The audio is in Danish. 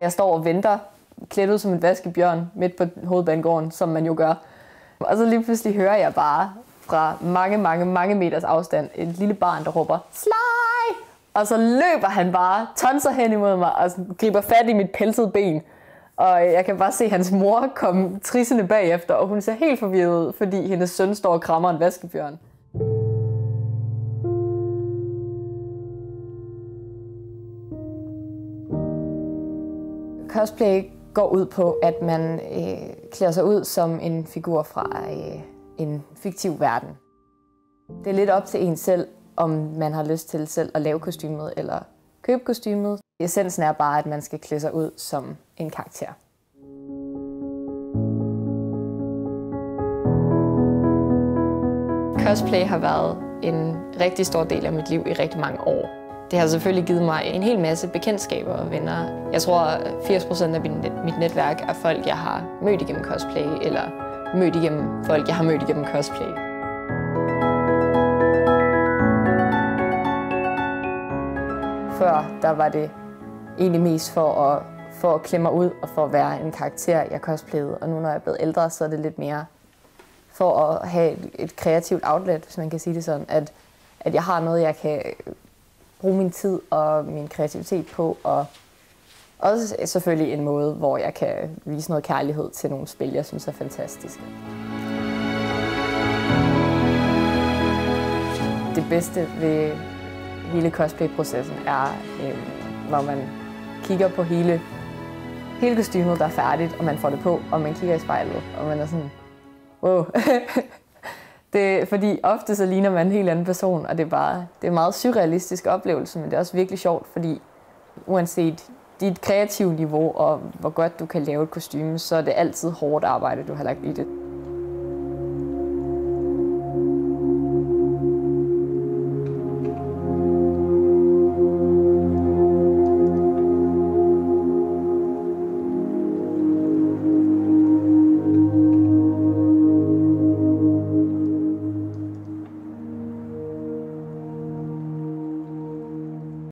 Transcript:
Jeg står og venter, klædt ud som en vaskebjørn midt på hovedbanegården, som man jo gør. Og så lige pludselig hører jeg bare fra mange meters afstand et lille barn, der råber, Sly! Og så løber han bare, tonser hen imod mig og griber fat i mit pelsede ben. Og jeg kan bare se hans mor komme trissende bagefter, og hun ser helt forvirret ud, fordi hendes søn står og krammer en vaskebjørn. Cosplay går ud på, at man klæder sig ud som en figur fra en fiktiv verden. Det er lidt op til en selv, om man har lyst til selv at lave kostymet eller købe kostymet. Essensen er bare, at man skal klæde sig ud som en karakter. Cosplay har været en rigtig stor del af mit liv i rigtig mange år. Det har selvfølgelig givet mig en hel masse bekendtskaber og venner. Jeg tror, 80% af mit netværk er folk, jeg har mødt igennem cosplay, eller mødt igennem folk, jeg har mødt igennem cosplay. Før der var det egentlig mest for at klemme mig ud og for at være en karakter, jeg cosplayede. Og nu når jeg er blevet ældre, så er det lidt mere for at have et kreativt outlet, hvis man kan sige det sådan. At jeg har noget, jeg kan bruge min tid og min kreativitet på. Og også selvfølgelig en måde, hvor jeg kan vise noget kærlighed til nogle spil, jeg synes er fantastiske. Det bedste ved hele cosplay-processen er, hvor man kigger på hele kostymet, der er færdigt, og man får det på, og man kigger i spejlet, og man er sådan, wow. Fordi ofte så ligner man en helt anden person, og det er en meget surrealistisk oplevelse, men det er også virkelig sjovt, fordi uanset dit kreative niveau og hvor godt du kan lave et kostume, så er det altid hårdt arbejde, du har lagt i det.